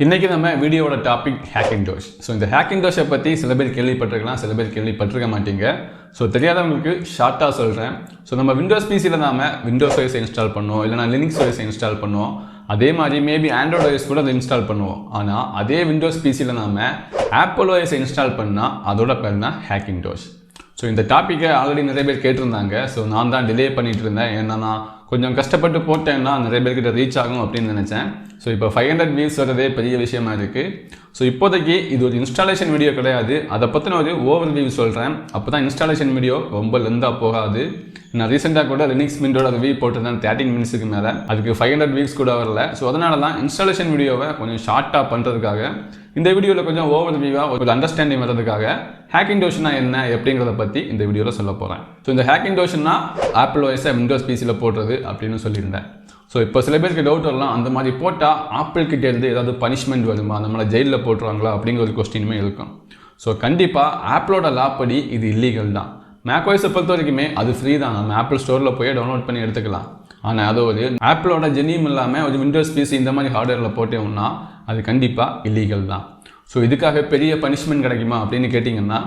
இன்னைக்கு நம்ம வீடியோவோட டாபிக் Hackintosh. ஸோ இந்த Hackintosh பற்றி சில பேர் கேள்விப்பட்டிருக்கலாம், சில பேர் கேள்விப்பட்டிருக்க மாட்டீங்க. ஸோ தெரியாதவங்களுக்கு ஷார்ட்டாக சொல்கிறேன். ஸோ நம்ம விண்டோஸ் பிசியில் நாம விண்டோஸ் OS இன்ஸ்டால் பண்ணுவோம், இல்லைனா லினக்ஸ் OS இன்ஸ்டால் பண்ணுவோம். அதே மாதிரி மேபி ஆண்ட்ராய்டு OS கூட அதை இன்ஸ்டால் பண்ணுவோம். ஆனால் அதே விண்டோஸ் பிசியில் நாம ஆப்பிள் OS இன்ஸ்டால் பண்ணால் அதோட பேர் தான் Hackintosh. ஸோ இந்த டாப்பிக்கை ஆல்ரெடி நிறைய பேர் கேட்டிருந்தாங்க. ஸோ நான் தான் டிலே பண்ணிட்டு இருந்தேன். ஏன்னா நான் கொஞ்சம் கஷ்டப்பட்டு போட்டேன்னா நிறைய பேர்கிட்ட ரீச் ஆகும் அப்படின்னு நினச்சேன். ஸோ இப்போ 500 வியூஸ் வரதே பெரிய விஷயமா இருக்குது. ஸோ இப்போதைக்கு இது ஒரு இன்ஸ்டாலேஷன் வீடியோ கிடையாது, அதை பற்றின ஒரு ஓவர் வியூ சொல்கிறேன். அப்போ தான் இன்ஸ்டாலேஷன் வீடியோ ரொம்ப லெந்தாக போகாது. நான் ரீசெண்டாக கூட லினக்ஸ் மிண்டோட ரிவ்யூ போட்டிருந்தேன் 13 மினிட்ஸுக்கு மேலே, அதுக்கு 500 வியூஸ் கூட வரல. ஸோ அதனால தான் இன்ஸ்டாலேஷன் வீடியோவை கொஞ்சம் ஷார்ட்டாக பண்ணுறதுக்காக இந்த வீடியோவில் கொஞ்சம் ஓவர் வியூவாக ஒரு அண்டர்ஸ்டாண்டிங் வர்றதுக்காக Hackintoshனா என்ன எப்படிங்கிறத பற்றி இந்த வீடியோவில் சொல்ல போகிறேன். ஸோ இந்த Hackintoshனா ஆப்பிள் OS விண்டோஸ் பிசியில் போடுறது அப்படின்னு சொல்லியிருந்தேன். ஸோ இப்போ சில பேருக்கு டவுட் வரலாம், அந்த மாதிரி போட்டால் ஆப்பிள் கிட்டேருந்து ஏதாவது பனிஷ்மெண்ட் வருமா, நம்மளை ஜெயிலில் போட்டுருவாங்களா அப்படிங்கிற ஒரு கொஸ்டினுமே இருக்கும். ஸோ கண்டிப்பாக ஆப்பிளோட லா படி இது இல்லீகல் தான். மேக் OS பொறுத்த வரைக்குமே அது ஃப்ரீ தான், நம்ம ஆப்பிள் ஸ்டோரில் போய் டவுன்லோட் பண்ணி எடுத்துக்கலாம். ஆனால் அது ஒரு ஆப்பிளோட ஜெனியும் இல்லாமல் ஒரு விண்டோஸ் பிசி இந்த மாதிரி ஹார்ட்வேரில் போட்டோம்னா அது கண்டிப்பாக இல்லீகல் தான். ஸோ இதுக்காக பெரிய பனிஷ்மெண்ட் கிடைக்குமா அப்படின்னு கேட்டிங்கன்னா,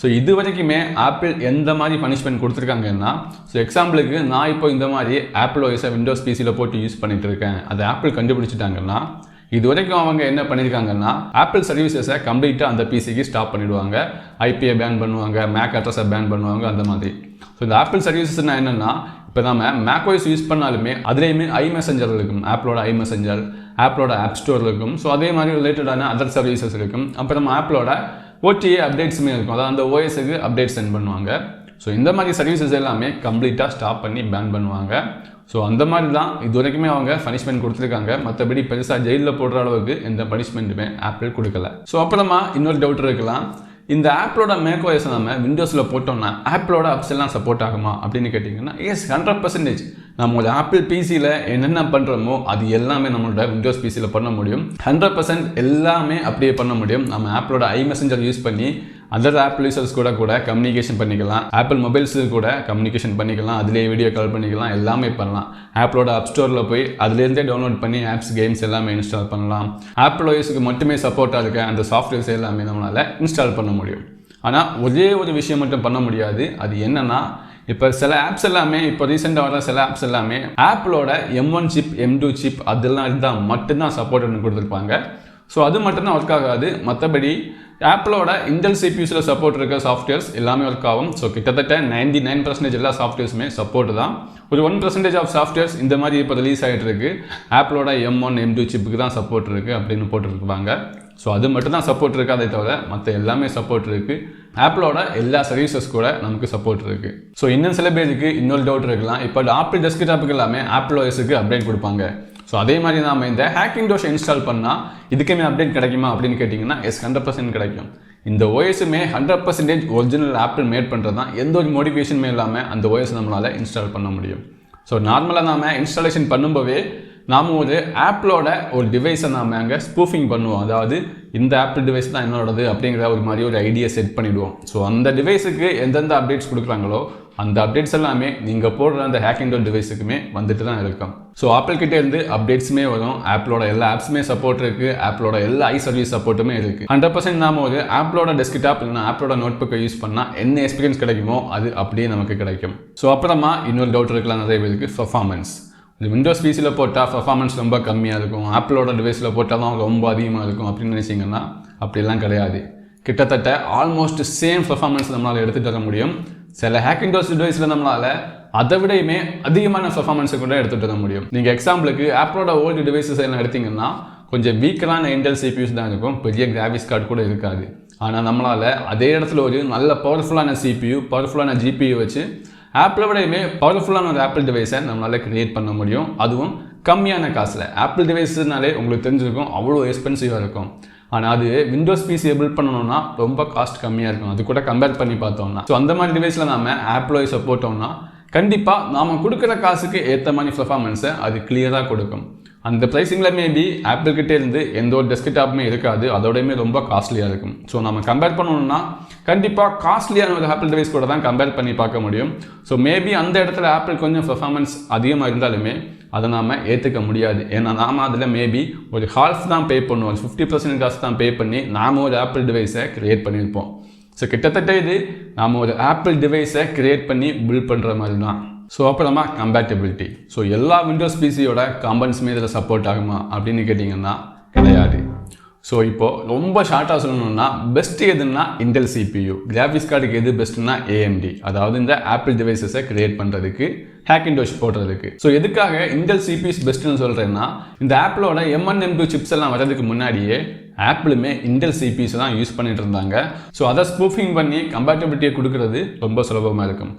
ஸோ இது வரைக்குமே ஆப்பிள் எந்த மாதிரி பனிஷ்மெண்ட் கொடுத்துருக்காங்கன்னா, ஸோ எக்ஸாம்பிளுக்கு நான் இப்போ இந்த மாதிரி ஆப்பிள் OS விண்டோஸ் பிசியில் போட்டு யூஸ் பண்ணிட்டு இருக்கேன், அதை ஆப்பிள் கண்டுபிடிச்சிட்டாங்கன்னா இது வரைக்கும் அவங்க என்ன பண்ணியிருக்காங்கன்னா ஆப்பிள் சர்வீசஸை கம்ப்ளீட்டாக அந்த பிசிக்கு ஸ்டாப் பண்ணிவிடுவாங்க, ஐபியை பேன் பண்ணுவாங்க, மேக் அட்ரஸை பேன் பண்ணுவாங்க, அந்த மாதிரி. ஸோ இந்த ஆப்பிள் சர்வீசஸ்னால் என்னென்னா, இப்போ நம்ம மேக் OS யூஸ் பண்ணாலுமே அதுலேயுமே iMessenger இருக்கும், ஆப்பிளோட iMessenger, ஆப்பிளோட ஆப் ஸ்டோர் இருக்கும். ஸோ அதே மாதிரி ரிலேட்டடான அதர் சர்வீசஸ் இருக்கும். அப்புறம் ஆப்பிளோட OTA அப்டேட்ஸுமே இருக்கும், அதாவது அந்த OSக்கு அப்டேட் சென்ட் பண்ணுவாங்க. ஸோ இந்த மாதிரி சர்வீசஸ் எல்லாமே கம்ப்ளீட்டாக ஸ்டாப் பண்ணி பேன் பண்ணுவாங்க. ஸோ அந்த மாதிரி தான் இது வரைக்குமே அவங்க பனிஷ்மெண்ட் கொடுத்துருக்காங்க. மற்றபடி பெருசாக ஜெயிலில் போடுற அளவுக்கு எந்த பனிஷ்மெண்ட்டுமே ஆப்பிள் கொடுக்கல. ஸோ அப்புறமா இன்னொரு டவுட் இருக்கலாம், இந்த ஆப்பிளோட மேக் OS நம்ம விண்டோஸில் போட்டோம்னா ஆப்பிளோட அப்ஸ் எல்லாம் சப்போர்ட் ஆகுமா அப்படின்னு கேட்டிங்கன்னா, எஸ் 100%. நம்ம ஒரு ஆப்பிள் பிசியில் என்னென்ன பண்ணுறோமோ அது எல்லாமே நம்மளோட விண்டோஸ் பிசியில் பண்ண முடியும். 100% எல்லாமே அப்படியே பண்ண முடியும். நம்ம ஆப்பிளோட iMessenger யூஸ் பண்ணி அதர் ஆப்பிள் யூசர்ஸ் கூட கம்யூனிகேஷன் பண்ணிக்கலாம், ஆப்பிள் மொபைல்ஸு கூட கம்யூனிகேஷன் பண்ணிக்கலாம், அதிலே வீடியோ கால் பண்ணிக்கலாம், எல்லாமே பண்ணலாம். ஆப்பிளோட ஆப் ஸ்டோரில் போய் அதுலேருந்தே டவுன்லோட் பண்ணி ஆப்ஸ், கேம்ஸ் எல்லாமே இன்ஸ்டால் பண்ணலாம். ஆப்பிள் OSக்கு மட்டுமே சப்போர்ட்டாக இருக்க அந்த சாஃப்ட்வேர்ஸ் எல்லாமே நம்மளால் இன்ஸ்டால் பண்ண முடியும். ஆனால் ஒரே ஒரு விஷயம் மட்டும் பண்ண முடியாது. அது என்னென்னா, இப்போ சில ஆப்ஸ் எல்லாமே, இப்போ ரீசெண்டாக வர சில ஆப்ஸ் எல்லாமே ஆப்பிளோட M1 சிப், M2 சிப் அதெல்லாம் இருந்தால் மட்டும்தான் சப்போர்ட்னு கொடுத்துருப்பாங்க. ஸோ அது மட்டும்தான் ஒர்க் ஆகாது. மற்றபடி ஆப்பிளோட இன்டெல் சிபியூஸில் சப்போர்ட் இருக்க சாஃப்ட்வேர்ஸ் எல்லாமே ஒர்க் ஆகும். ஸோ கிட்டத்தட்ட 99% எல்லா சாஃப்ட்வேர்ஸுமே சப்போர்ட் தான். ஒரு 1% ஆஃப் சாஃப்ட்வேர்ஸ் இந்த மாதிரி இப்போ ரிலீஸ் ஆகிட்டு இருக்கு, ஆப்பிளோட M1, M2 சிப்புக்கு தான் சப்போர்ட் இருக்குது அப்படின்னு போட்டுருக்குவாங்க. ஸோ அது மட்டும் தான் சப்போர்ட் இருக்குது, அதை தவிர மற்ற எல்லாமே சப்போர்ட் இருக்குது. ஆப்பிளோட எல்லா சர்வீசஸ் கூட நமக்கு சப்போர்ட் இருக்குது. ஸோ இன்னும் சில பேருக்கு இன்னொரு டவுட் இருக்கலாம், இப்போ ஆப்பிள் டெஸ்க்டாப்புக்கு எல்லாமே ஆப்பிள் OSக்கு அப்டேட் கொடுப்பாங்க. ஸோ அதே மாதிரி நாம் இந்த Hackintosh இன்ஸ்டால் பண்ணால் இதுக்குமே அப்டேட் கிடைக்குமா அப்படின்னு கேட்டிங்கன்னா, எஸ் 100% கிடைக்கும். இந்த OSமே 100% ஒரிஜினல் ஆப்பிள் மேட் பண்ணுறது தான், எந்த ஒரு மோடிஃபிகேஷனுமே இல்லாமல் அந்த OS நம்மளால் இன்ஸ்டால் பண்ண முடியும். ஸோ நார்மலாக நாம் இன்ஸ்டாலேஷன் பண்ணும்போதே நாம் ஒரு ஆப்பிளோட ஒரு டிவைஸை நாம் அங்கே ஸ்பூஃபிங் பண்ணுவோம், அதாவது இந்த ஆப்பிள் டிவைஸ் தான் என்னோடது அப்படிங்கிற ஒரு மாதிரி ஒரு ஐடியா செட் பண்ணிவிடுவோம். ஸோ அந்த டிவைஸுக்கு எந்தெந்த அப்டேட்ஸ் கொடுக்குறாங்களோ அந்த அப்டேட்ஸ் எல்லாமே நீங்கள் போடுற அந்த Hackintosh டிவைஸுக்குமே வந்துட்டு தான் இருக்கும். ஸோ ஆப்பிள் கிட்டே இருந்து அப்டேட்ஸுமே வரும், ஆப்பிளோட எல்லா ஆப்ஸுமே சப்போர்ட் இருக்குது, ஆப்பிளோட எல்லா சர்வீஸ் சப்போர்ட்டுமே இருக்குது. 100% நாம் ஒரு ஆப்பிளோட டெஸ்க்டாப் இல்லைனா ஆப்பிளோட நோட் புக்கை யூஸ் பண்ணால் என்ன எக்ஸ்பீரியன்ஸ் கிடைக்குமோ அது அப்படியே நமக்கு கிடைக்கும். ஸோ அப்புறமா இன்னொரு டவுட் இருக்கலாம் நிறைய பேருக்கு, பர்ஃபார்மன்ஸ். இந்த விண்டோஸ் பிசியில் போட்டால் பர்ஃபார்மன்ஸ் ரொம்ப கம்மியாக இருக்கும், ஆப்பிளோட டிவைஸில் போட்டால் தான் ரொம்ப அதிகமாக இருக்கும் அப்படின்னு நினச்சிங்கன்னா அப்படிலாம் கிடையாது. கிட்டத்தட்ட ஆல்மோஸ்ட் சேம் பர்ஃபார்மன்ஸ் நம்மளால் எடுத்துகிட்டு வர முடியும். சில Hackintosh டிவைஸில் நம்மளால் அதை விடையுமே அதிகமான பர்ஃபார்மன்ஸை கூட எடுத்துகிட்டு வர முடியும். நீங்கள் எக்ஸாம்பிளுக்கு ஆப்பிளோட ஓல்டு டிவைஸஸ் எல்லாம் எடுத்திங்கன்னா கொஞ்சம் வீக்கரான இன்டெல் சிபியூஸ் தான் இருக்கும், பெரிய கிராஃபிக்ஸ் கார்டு கூட இருக்காது. ஆனால் நம்மளால் அதே இடத்துல ஒரு நல்ல பவர்ஃபுல்லான CPU, பவர்ஃபுல்லான GPU வச்சு ஆப்பிளை விடையுமே பவர்ஃபுல்லான ஒரு ஆப்பிள் டிவைஸை நம்மளால் கிரியேட் பண்ண முடியும், அதுவும் கம்மியான காசில். ஆப்பிள் டிவைஸ்னாலே உங்களுக்கு தெரிஞ்சிருக்கும் அவ்வளோ எக்ஸ்பென்சிவாக இருக்கும். ஆனால் அது விண்டோஸ் பிசியை பில்ட் பண்ணணும்னா ரொம்ப காஸ்ட் கம்மியாக இருக்கும், அது கூட கம்பேர் பண்ணி பார்த்தோம்னா. ஸோ அந்த மாதிரி டிவைஸில் நாம் ஆப்பிள் OS போட்டோம்னா கண்டிப்பாக நாம் கொடுக்குற காசுக்கு ஏற்ற மாதிரி பர்ஃபார்மன்ஸை அது கிளியராக கொடுக்கும். அந்த ப்ரைஸிங்கில் மேபி ஆப்பிள் கிட்டே இருந்து எந்த ஒரு டெஸ்க்டாப்புமே இருக்காது, அதோடையுமே ரொம்ப காஸ்ட்லியாக இருக்கும். ஸோ நம்ம கம்பேர் பண்ணணும்னா கண்டிப்பாக காஸ்ட்லியான ஒரு ஆப்பிள் டிவைஸ் கூட தான் கம்பேர் பண்ணி பார்க்க முடியும். ஸோ மேபி அந்த இடத்துல ஆப்பிள் கொஞ்சம் பர்ஃபார்மன்ஸ் அதிகமாக இருந்தாலுமே அதை நாம் ஏற்றுக்க முடியாது. ஏன்னா நாம் அதில் மேபி ஒரு ஹால்ஃப் தான் பே பண்ணுவோம், 50% காசு தான் பே பண்ணி நாம் ஒரு ஆப்பிள் டிவைஸை க்ரியேட் பண்ணியிருப்போம். ஸோ கிட்டத்தட்ட இது நாம் ஒரு ஆப்பிள் டிவைஸை க்ரியேட் பண்ணி பில்ட் பண்ணுற மாதிரி தான். ஸோ அப்புறமா கம்பேட்டபிலிட்டி. ஸோ எல்லா விண்டோஸ் பிசியோட காம்பனன்ட்ஸுமே இதில் சப்போர்ட் ஆகுமா அப்படின்னு கேட்டிங்கன்னா கிடையாது. ஸோ இப்போது ரொம்ப ஷார்ட்டாக சொல்லணும்னா பெஸ்ட் எதுன்னா இன்டெல் CPU, கிராஃபிக்ஸ் கார்டுக்கு எது பெஸ்ட்னா AMD, அதாவது இந்த ஆப்பிள் டிவைசஸை கிரியேட் பண்ணுறதுக்கு ஹேக்கின்டோஷ் போடுறதுக்கு. ஸோ எதுக்காக இன்டெல் CPUs பெஸ்ட்டுன்னு சொல்கிறேன்னா இந்த ஆப்பிளோட M1 M2 சிப்ஸ் எல்லாம் வரதுக்கு முன்னாடியே ஆப்பிளுமே இன்டெல் CPUs தான் யூஸ் பண்ணிட்டு இருந்தாங்க. ஸோ அதை ஸ்பூஃபிங் பண்ணி கம்பேட்டபிலிட்டியை கொடுக்குறது ரொம்ப சுலபமாக இருக்கும்.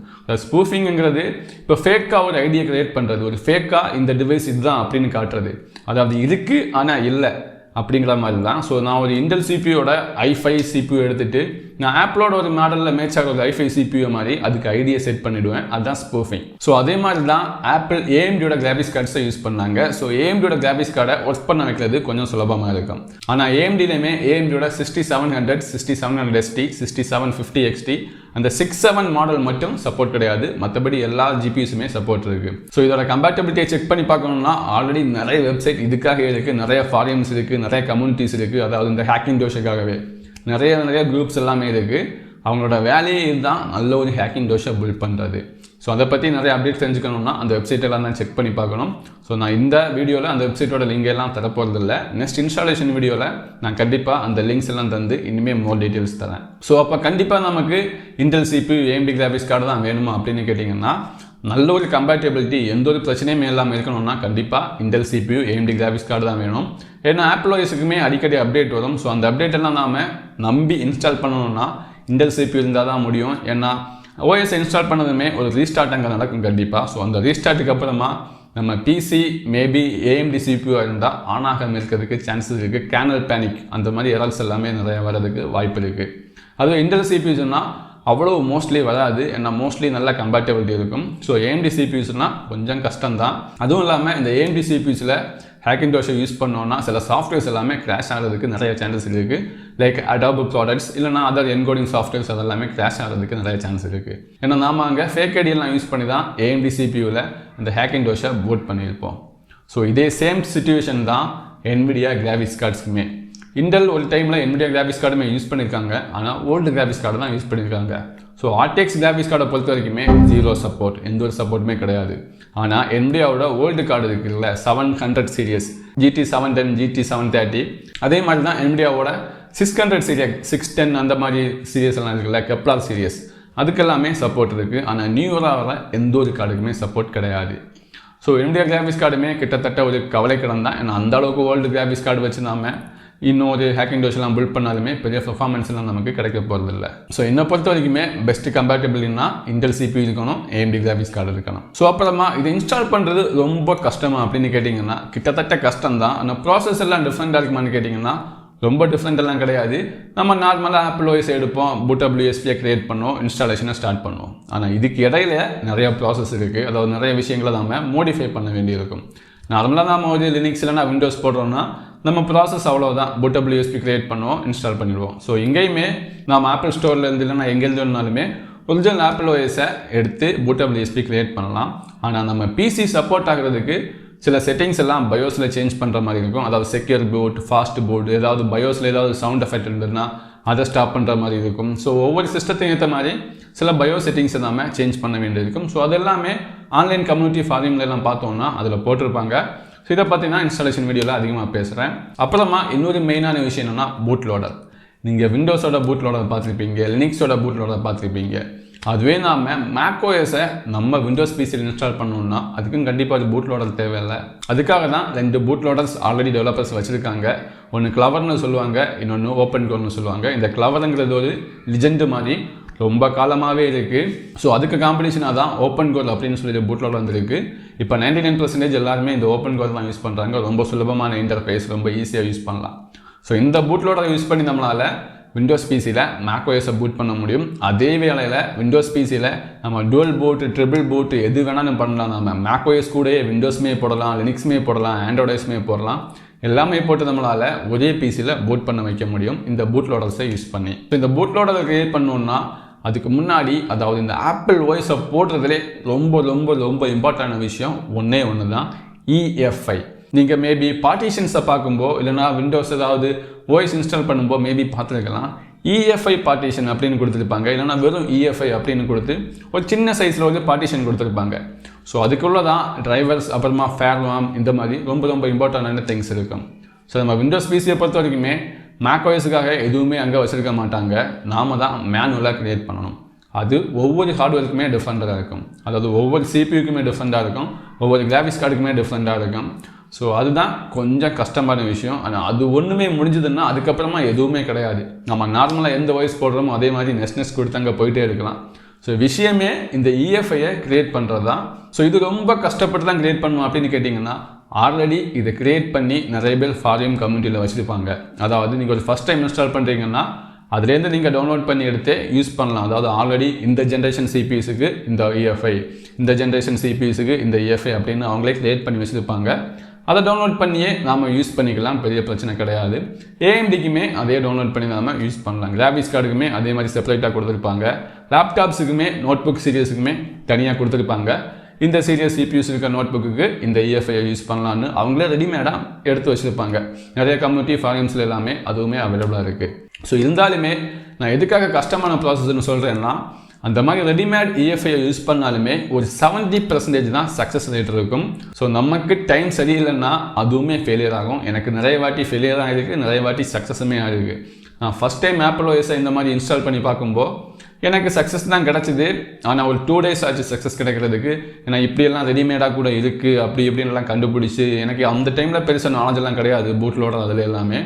ஸ்பூஃபிங்கிறது இப்போ ஃபேக்காக ஒரு ஐடியா கிரியேட் பண்ணுறது, ஒரு ஃபேக்காக இந்த டிவைஸ் இதுதான் அப்படின்னு காட்டுறது, அதாவது இருக்குது ஆனால் இல்லை அப்படிங்கிற மாதிரி தான். ஸோ நான் ஒரு இன்டெல் CPUயோட i5 CPU எடுத்துகிட்டு நான் ஆப்பிளோட ஒரு மாடலில் மேட்ச் ஆகிற ஒரு i5 CPU மாதிரி அதுக்கு ஐடியா செட் பண்ணிவிடுவேன். அதுதான் ஸ்பூஃபிங். ஸோ அதே மாதிரி தான் ஆப்பிள் AMDயோட கிராஃபிக்ஸ் கார்ட்ஸை யூஸ் பண்ணாங்க. ஸோ AMDயோட கிராஃபிக்ஸ் கார்டை ஒர்க் பண்ண வைக்கிறது கொஞ்சம் சுலபமாக இருக்கும். ஆனால் AMDலையுமே AMDயோட 6700, 6700 ST, 6750 XT அந்த 6.7 மாடல் மட்டும் சப்போர்ட் கிடையாது, மற்றபடி எல்லா GPUஸுமே சப்போர்ட் இருக்குது. ஸோ இதோட கம்பேட்டபிலிட்டியை செக் பண்ணி பார்க்கணும்னா ஆல்ரெடி நிறைய வெப்சைட் இதுக்காக இருக்குது, நிறைய ஃபாரிம்ஸ் இருக்குது, நிறைய கம்யூனிட்டிஸ் இருக்குது. அதாவது இந்த ஹேக்கின்டோஷுக்காகவே நிறைய குரூப்ஸ் எல்லாமே இருக்குது. அவங்களோட வேலையே இதுதான், நல்ல ஒரு ஹேக்கின்டோஷை பில்ட் பண்ணுறது. ஸோ அதை பற்றி நிறைய அப்டேட்ஸ் தெரிஞ்சுக்கணும்னா அந்த வெப்சைட் எல்லாம் தான் செக் பண்ணி பார்க்கணும். ஸோ நான் இந்த வீடியோவில் அந்த வெப்சைட்டோட லிங்க் எல்லாம் தரப்போகிறதில்ல. நெக்ஸ்ட் இன்ஸ்டாலேஷன் வீடியோவில் நான் கண்டிப்பாக அந்த லிங்க்ஸ் எல்லாம் தந்து இனிமேல் மோர் டீட்டெயில்ஸ் தரேன். ஸோ அப்போ கண்டிப்பாக நமக்கு Intel CPU, AMD graphics card தான் வேணுமா அப்படின்னு கேட்டிங்கன்னா நல்ல ஒரு கம்பேட்டபிலிட்டி எந்த ஒரு பிரச்சனையுமே இல்லாமல் இருக்கணும்னா கண்டிப்பாக Intel CPU, AMD graphics card தான் வேணும். ஏன்னா ஆப்பிள் OSக்குமே அடிக்கடி அப்டேட் வரும். ஸோ அந்த அப்டேட் எல்லாம் நாம் நம்பி இன்ஸ்டால் பண்ணணும்னா இன்டெல் CPU இருந்தால் தான் முடியும். ஏன்னா OS இன்ஸ்டால் பண்ணதுமே ஒரு ரீஸ்டார்ட் அங்கே நடக்கும் கண்டிப்பாக. ஸோ அந்த ரீஸ்டார்ட்டுக்கு அப்புறமா நம்ம PC மேபி AMD CPU இருந்தால் ஆன் ஆகாமல் இருக்கிறதுக்கு சான்சஸ் இருக்குது. கேனல் பேனிக் அந்த மாதிரி எரர்ஸ் எல்லாமே நிறைய வரதுக்கு வாய்ப்பு இருக்குது. அதுவும் இன்டெல் CPUஸ்னால் அவ்வளோ மோஸ்ட்லி வராது, ஏன்னா மோஸ்ட்லி நல்ல கம்பேட்டபிலிட்டி இருக்கும். ஸோ AMD CPUஸ்னால் கொஞ்சம் கஷ்டம்தான். அதுவும் இல்லாமல் இந்த AMD CPUஸில் ஹேக்கின்டோஷை யூஸ் பண்ணோன்னா சில சாஃப்ட்வேர்ஸ் எல்லாமே கிராஷ் ஆகிறதுக்கு நிறைய சான்சஸ் இருக்குது. லைக் அடாப் ப்ராடக்ட்ஸ் இல்லைனா அதர் என்கோடிங் சாஃப்ட்வேர்ஸ் அதெல்லாமே கிராஷ் ஆகிறதுக்கு நிறைய சான்ஸ் இருக்குது. ஏன்னா நாம் அங்கே ஃபேக் ஐடியெல்லாம் யூஸ் பண்ணி தான் AMD CPUவில் இந்த ஹேக்கின்டோஷை போட் பண்ணியிருப்போம். ஸோ இதே சேம் சிச்சுவேஷன் தான் NVIDIA கிராஃபிக்ஸ் கார்ட்ஸுக்குமே. இன்டெல் ஒரு டைமில் NVIDIA கிராஃபிக்ஸ் கார்டுமே யூஸ் பண்ணியிருக்காங்க, ஆனால் ஓல்டு கிராஃபிக்ஸ் கார்டு தான் யூஸ் பண்ணியிருக்காங்க. ஸோ RTX கிராஃபிக்ஸ் கார்டை பொறுத்த வரைக்குமே 0 சப்போர்ட், எந்த ஒரு சப்போர்ட்டுமே கிடையாது. ஆனால் NVIDIAவோட ஓல்டு கார்டு இருக்குல்ல 700 சீரியஸ், GT 710, GT 730, அதே மாதிரி தான் NVIDIAவோட 600 சீரியஸ், 610 அந்த மாதிரி சீரியஸ் எல்லாம் இருக்குல்ல, கெப்லர் சீரியஸ், அதுக்கெல்லாமே சப்போர்ட் இருக்குது. ஆனால் நியூவராக வர எந்த ஒரு கார்டுக்குமே சப்போர்ட் கிடையாது. ஸோ NVIDIA கிராஃபிக்ஸ் கார்டுமே கிட்டத்தட்ட ஒரு கவலைக்கிடம் தான். ஏன்னா அந்த அளவுக்கு ஓல்டு கிராஃபிக்ஸ் கார்டு வச்சு நாம இன்னொரு ஹேக்கின்டோஷெல்லாம் பில்ட் பண்ணாலுமே பெரிய பெர்ஃபார்மன்ஸ்லாம் நமக்கு கிடைக்க போகிறதில்ல. ஸோ என்னை பொறுத்த வரைக்குமே பெஸ்ட் கம்பேட்டபிலிட்டினா இன்டெல் CPU இருக்கணும், AMD கிராஃபிக்ஸ் கார்டு இருக்கணும். ஸோ அப்புறமா இதை இன்ஸ்டால் பண்ணுறது ரொம்ப கஷ்டமா அப்படின்னு கேட்டிங்கன்னா கிட்டத்தட்ட கஷ்டம் தான். ஆனால் ப்ராசஸ் எல்லாம் டிஃப்ரெண்ட்டாக இருக்குமான்னு கேட்டிங்கன்னா ரொம்ப டிஃப்ரெண்ட் எல்லாம் கிடையாது. நம்ம நார்மலாக ஆப்பிள் OS எடுப்போம், bootable USBயை கிரியேட் பண்ணோம், இன்ஸ்டாலேஷனை ஸ்டார்ட் பண்ணுவோம். ஆனால் இதுக்கு இடையில நிறைய ப்ராசஸ் இருக்குது, அதாவது நிறைய விஷயங்களை நம்ம மோடிஃபை பண்ண வேண்டியிருக்கும். நார்மலாக நம்ம ஒரு லினக்ஸ் இல்லைனா விண்டோஸ் போடுறோம்னா நம்ம ப்ராசஸ் அவ்வளோதான், bootable USB கிரியேட் பண்ணுவோம், இன்ஸ்டால் பண்ணிடுவோம். ஸோ இங்கேயுமே நாம் ஆப்பிள் ஸ்டோர்லேருந்து இல்லைனா எங்கேருந்து வேணுனாலுமே ஒரிஜினல் ஆப்பிள் OSஐ எடுத்து bootable USB கிரியேட் பண்ணலாம். ஆனால் நம்ம PC சப்போர்ட் ஆகிறதுக்கு சில செட்டிங்ஸ் எல்லாம் பயோஸில் சேஞ்ச் பண்ணுற மாதிரி இருக்கும். அதாவது செக்யூர் பூட், ஃபாஸ்ட் பூட், ஏதாவது பயோஸில் ஏதாவது சவுண்ட் எஃபெக்ட் இருந்ததுன்னா அதை ஸ்டாப் பண்ணுற மாதிரி இருக்கும். ஸோ ஒவ்வொரு சிஸ்டத்தையும் ஏற்ற மாதிரி சில பயோ செட்டிங்ஸை நம்ம சேஞ்ச் பண்ண வேண்டியிருக்கும். ஸோ அது எல்லாமே ஆன்லைன் கம்யூனிட்டி ஃபாரிம்லாம் பார்த்தோம்னா அதில் போட்டிருப்பாங்க. ஸோ இதை பார்த்தீங்கன்னா இன்ஸ்டாலேஷன் வீடியோவில் அதிகமாக பேசுகிறேன். அப்புறமா இன்னொரு மெயினான விஷயம் என்னென்னா பூட் லோடர். நீங்கள் விண்டோஸோட பூட் லோடர் பார்த்துருப்பீங்க, லினக்ஸோட பூட் லோடர் பார்த்துருப்பீங்க. அதுவே நாம் மேக் OSஐ நம்ம விண்டோஸ் PCயில் இன்ஸ்டால் பண்ணணும்னா அதுக்கும் கண்டிப்பாக ஒரு பூட் லோடர் தேவையில்லை. அதுக்காக தான் 2 பூட் லோடர்ஸ் ஆல்ரெடி டெவலப்பர்ஸ் வச்சுருக்காங்க. ஒன்று கிளவர்னு சொல்லுவாங்க, இன்னொன்று ஓப்பன் கோர்னு சொல்லுவாங்க. இந்த கிளவருங்கிறது ஒரு லிஜெண்டு மாதிரி ரொம்ப காலமாகவே இருக்குது. ஸோ அதுக்கு காம்படிஷனாக தான் ஓப்பன் கோர் அப்படின்னு சொல்லி பூட் லோடர் வந்துருக்கு. இப்போ 99% எல்லாருமே இந்த ஓப்பன் கோர் தான் யூஸ் பண்ணுறாங்க. ரொம்ப சுலபமான இன்டர்ஃபேஸ், ரொம்ப ஈஸியாக யூஸ் பண்ணலாம். ஸோ இந்த பூட் லோடரை யூஸ் பண்ணி நம்மளால் விண்டோஸ் PCயில் மேக் OSஐ பூட் பண்ண முடியும். அதே வேளையில் விண்டோஸ் PCயில் நம்ம டுவல் பூட், ட்ரிபிள் பூட் எது வேணாலும் பண்ணலாம். நம்ம மேக் OS கூடயே விண்டோஸுமே போடலாம், லினக்ஸுமே போடலாம், ஆண்ட்ராய்டு OSமே போடலாம். எல்லாமே போட்டு நம்மளால் ஒரே PCயில் பூட் பண்ண வைக்க முடியும் இந்த பூட் லோடர்ஸை யூஸ் பண்ணி. ஸோ இந்த பூட் லோடரை கிரியேட் பண்ணணுன்னா அதுக்கு முன்னாடி, அதாவது இந்த ஆப்பிள் OSஐ போடுறதுலே ரொம்ப ரொம்ப ரொம்ப இம்பார்ட்டண்டான விஷயம் ஒன்று தான், EFI. நீங்கள் மேபி பார்ட்டிஷன்ஸை பார்க்கும்போது இல்லைனா விண்டோஸ் ஏதாவது ஓஎஸ் இன்ஸ்டால் பண்ணும்போது மேபி பார்த்துருக்கலாம் EFI பார்ட்டிஷன் அப்படின்னு கொடுத்துருப்பாங்க, இல்லைனா வெறும் EFI அப்படின்னு கொடுத்து ஒரு சின்ன சைஸில் வந்து பார்ட்டிஷன் கொடுத்துருப்பாங்க. ஸோ அதுக்குள்ளே தான் டிரைவர்ஸ் அப்புறமா ஃபேர்வார்ம் இந்த மாதிரி ரொம்ப இம்பார்ட்டண்டான திங்ஸ் இருக்கும். ஸோ நம்ம விண்டோஸ் பிசியை பொறுத்த வரைக்குமே மேக் ஓஎஸ்க்காக எதுவுமே அங்கே வச்சுருக்க மாட்டாங்க, நாம தான் மேனுவலாக க்ரியேட் பண்ணணும். அது ஒவ்வொரு ஹார்ட்வேருக்குமே டிஃப்ரெண்ட்டாக இருக்கும், அதாவது ஒவ்வொரு சிபியூக்குமே டிஃப்ரெண்ட்டாக இருக்கும், ஒவ்வொரு கிராஃபிக்ஸ் கார்டுக்குமே டிஃப்ரெண்ட்டாக இருக்கும். ஸோ அதுதான் கொஞ்சம் கஷ்டமான விஷயம். ஆனால் அது ஒன்றுமே முடிஞ்சதுன்னா அதுக்கப்புறமா எதுவுமே கிடையாது. நம்ம நார்மலாக எந்த வாய்ஸ் போடுறோமோ அதே மாதிரி நெஸ்னஸ் கொடுத்து அங்கே போயிட்டே இருக்கலாம். ஸோ விஷயமே இந்த EFIயை க்ரியேட் பண்ணுறது தான். ஸோ இது ரொம்ப கஷ்டப்பட்டு தான் க்ரியேட் பண்ணணும் அப்படின்னு கேட்டிங்கன்னா ஆல்ரெடி இதை க்ரியேட் பண்ணி நிறைய பேர் ஃபாரியம் கம்யூனிட்டியில் வச்சுருப்பாங்க. அதாவது நீங்கள் ஒரு ஃபஸ்ட் டைம் இன்ஸ்டால் பண்ணுறீங்கன்னா அதுலேருந்து நீங்கள் டவுன்லோட் பண்ணி எடுத்து யூஸ் பண்ணலாம். அதாவது ஆல்ரெடி இந்த ஜென்ரேஷன் சிபிஎஸுக்கு இந்த EFI, இந்த ஜென்ரேஷன் சிபிஎஸுக்கு இந்த EFI அப்படின்னு அவங்களே க்ரியேட் பண்ணி வச்சுருப்பாங்க. அதை டவுன்லோட் பண்ணியே நாம் யூஸ் பண்ணிக்கலாம், பெரிய பிரச்சனை கிடையாது. AMDக்குமே அதே டவுன்லோட் பண்ணி நாம் யூஸ் பண்ணலாம். கிராஃபிக்ஸ் கார்டுக்குமே அதே மாதிரி செப்பரேட்டாக கொடுத்துருப்பாங்க. லேப்டாப்ஸுக்குமே நோட் புக் சீரியஸுக்குமே தனியாக கொடுத்துருப்பாங்க. இந்த சீரியஸ் சிபியூஸ் இருக்க நோட் புக்கு இந்த EFIயை யூஸ் பண்ணலான்னு அவங்களே ரெடிமேடாக எடுத்து வச்சுருப்பாங்க. நிறைய கம்யூனிட்டி ஃபாரிம்ஸில் எல்லாமே அதுவுமே அவைலபிளாக இருக்குது. ஸோ இருந்தாலுமே நான் எதுக்காக கஷ்டமான ப்ராசஸ்ன்னு சொல்கிறேன்னா, அந்த மாதிரி ரெடிமேட் EFIயை யூஸ் பண்ணாலுமே ஒரு 70% தான் சக்ஸஸ் ரேட் இருக்கும். ஸோ நமக்கு டைம் சரியில்லைன்னா அதுவுமே ஃபெயிலியர் ஆகும். எனக்கு நிறைய வாட்டி ஃபெயிலியர் ஆகிருக்கு, நிறைய வாட்டி சக்ஸஸுமே ஆகிருக்கு. நான் ஃபஸ்ட் டைம் ஆப்பிள் ஓஎஸை இந்த மாதிரி இன்ஸ்டால் பண்ணி பார்க்கும்போது எனக்கு சக்ஸஸ் தான் கிடச்சிது. ஆனால் ஒரு 2 days ஆச்சு சக்ஸஸ் கிடைக்கிறதுக்கு. ஏன்னா இப்படியெல்லாம் ரெடிமேடாக கூட இருக்குது அப்படி இப்படின்லாம் கண்டுபிடிச்சி எனக்கு அந்த டைமில் பெருசாக நாலேஜெல்லாம் கிடையாது பூட்லோட அதில் எல்லாமே.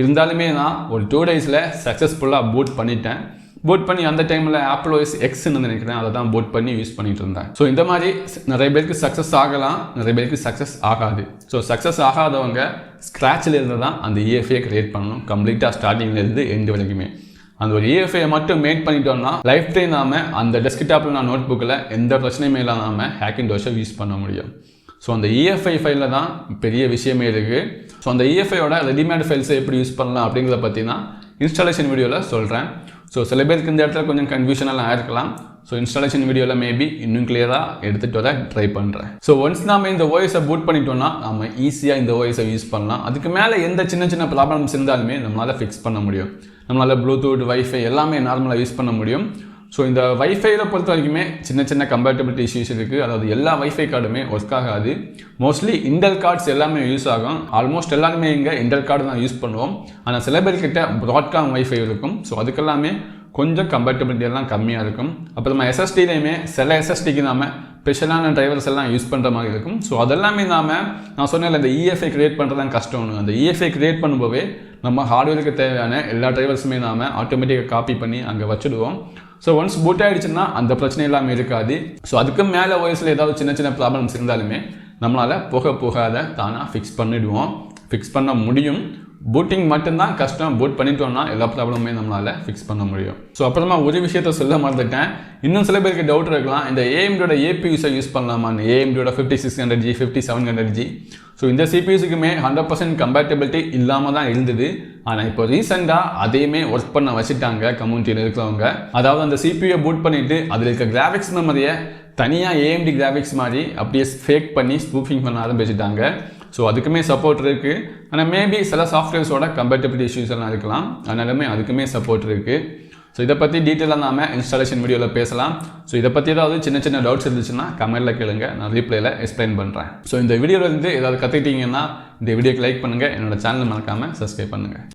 இருந்தாலுமே நான் ஒரு 2 daysல சக்ஸஸ்ஃபுல்லாக பூட் பண்ணிட்டேன். பூட் பண்ணி அந்த டைமில் ஆப்பிள் ஓஎஸ் எக்ஸ்ன்னு நினைக்கிறேன், அதை தான் பூட் பண்ணி யூஸ் பண்ணிட்டு இருந்தேன். ஸோ இந்த மாதிரி நிறைய பேருக்கு சக்ஸஸ் ஆகலாம், நிறைய பேருக்கு சக்ஸஸ் ஆகாது. ஸோ சக்ஸஸ் ஆகாதவங்க ஸ்க்ராட்சில் இருந்து தான் அந்த EFIயை க்ரியேட் பண்ணணும், கம்ப்ளீட்டாக ஸ்டார்டிங்லேருந்து எண்டு வரைக்குமே. அந்த ஒரு EFIயை மட்டும் மேக் பண்ணிட்டோம்னா லைஃப் டைம் நாம அந்த டெஸ்க்டாப்பில் நான் நோட் புக்கில் எந்த பிரச்சனையுமே இல்லாமல் ஹேக்கின்டோஷை யூஸ் பண்ண முடியும். ஸோ அந்த EFI ஃபைலில் தான் பெரிய விஷயமே இருக்குது. ஸோ அந்த EFIயோட ரெடிமேட் ஃபைல்ஸை எப்படி யூஸ் பண்ணலாம் அப்படிங்கிறத பற்றி நான் இன்ஸ்டாலேஷன் வீடியோவில் சொல்கிறேன். ஸோ சில பேருக்கு இந்த இடத்துல கொஞ்சம் கன்ஃபியூஷனெல்லாம் ஆயிருக்கலாம். ஸோ இன்ஸ்டாலேஷன் வீடியோவில் மேபி இன்னும் கிளியராக எடுத்துகிட்டு வர ட்ரை பண்ணுறேன். ஸோ ஒன்ஸ் நாம் இந்த ஓஎஸை பூட் பண்ணிட்டோம்னா நம்ம ஈஸியாக இந்த ஓஎஸை யூஸ் பண்ணலாம். அதுக்கு மேலே எந்த சின்ன ப்ராப்ளம்ஸ் இருந்தாலுமே நம்மளால் ஃபிக்ஸ் பண்ண முடியும். நம்மளால் ப்ளூடூத், வைஃபை எல்லாமே நார்மலாக யூஸ் பண்ண முடியும். ஸோ இந்த வைஃபையில் பொறுத்த வரைக்குமே சின்ன கம்பேட்டபிலிட்டி இஷ்யூஸ் இருக்குது. அதாவது எல்லா வைஃபை கார்டுமே ஒர்க் ஆகாது. மோஸ்ட்லி இன்டெல் கார்ட்ஸ் எல்லாமே யூஸ் ஆகும். ஆல்மோஸ்ட் எல்லாருமே இங்கே இன்டெல் கார்டு தான் யூஸ் பண்ணுவோம். ஆனால் சில பேர்கிட்ட ப்ராட்காம் வைஃபை இருக்கும். ஸோ அதுக்கெல்லாமே கொஞ்சம் கம்பேட்டபிலிட்டி எல்லாம் கம்மியாக இருக்கும். அப்புறமா SSDலையுமே சில SSDக்கு நாம் ஸ்பெஷலான டிரைவர்ஸ் எல்லாம் யூஸ் பண்ணுற மாதிரி இருக்கும். ஸோ அதெல்லாமே நான் சொன்னேன் இந்த EFI க்ரியேட் பண்ணுறது தான் கஷ்டம்னு. அந்த EFI க்ரியேட் பண்ணும்போதே நம்ம ஹார்ட்வேருக்கு தேவையான எல்லா டிரைவர்ஸுமே நாம் ஆட்டோமேட்டிக்காக காப்பி பண்ணி அங்கே வச்சுடுவோம். ஸோ ஒன்ஸ் பூட் ஆகிடுச்சுன்னா அந்த பிரச்சனை எல்லாமே இருக்காது. ஸோ அதுக்கு மேலே ஓஎஸில் ஏதாவது சின்ன ப்ராப்ளம்ஸ் இருந்தாலுமே நம்மளால் போகாத தானாக ஃபிக்ஸ் பண்ணிவிடுவோம், ஃபிக்ஸ் பண்ண முடியும். பூட்டிங் மட்டும்தான் கஷ்டம். பூட் பண்ணிட்டோம்னா எல்லா ப்ராப்ளமுமே நம்மளால் ஃபிக்ஸ் பண்ண முடியும். ஸோ அப்புறமா ஒரு விஷயத்த சொல்ல மறந்துட்டேன். இன்னும் சில பேருக்கு டவுட் இருக்கலாம், இந்த AMDோட APUஸை யூஸ் பண்ணலாமான்னு. AMDோட 5600G, 5700G. ஸோ இந்த சிபியூஸுக்குமே 100% கம்பேட்டபிலிட்டி இல்லாமல் தான் இருந்தது. ஆனால் இப்போ ரீசெண்டாக அதையுமே ஒர்க் பண்ண வச்சுட்டாங்க கம்யூனிட்டியில் இருக்கிறவங்க. அதாவது அந்த சிபியூயை பூட் பண்ணிவிட்டு அதில் இருக்க கிராஃபிக்ஸ் மெமரியை தனியாக AMD கிராஃபிக்ஸ் மாதிரி அப்படியே ஃபேக் பண்ணி ஸ்பூஃபிங் பண்ண ஆரம்பிச்சுட்டாங்க. ஸோ அதுக்குமே சப்போர்ட் இருக்குது. ஆனால் மேபி சில சாஃப்ட்வேர்ஸோட கம்பேட்டபிலிட்டி இஷ்யூஸ் எல்லாம் இருக்கலாம், அதனாலுமே அதுக்குமே சப்போர்ட் இருக்குது. ஸோ இதை பற்றி டீட்டெயிலாக நாம் இன்ஸ்டாலேஷன் வீடியோவில் பேசலாம். ஸோ இதை பற்றி ஏதாவது சின்ன டவுட்ஸ் இருந்துச்சுன்னா கமெண்ட்டில் கேளுங்க, நான் ரீப்ளைல எக்ஸ்பிளைன் பண்ணுறேன். ஸோ இந்த வீடியோவில் இருந்து ஏதாவது கற்றுக்கிட்டீங்கன்னா இந்த வீடியோக்கு லைக் பண்ணுங்கள், என்னோட சேனல் மறக்காமல் சப்ஸ்கிரைப் பண்ணுங்கள்.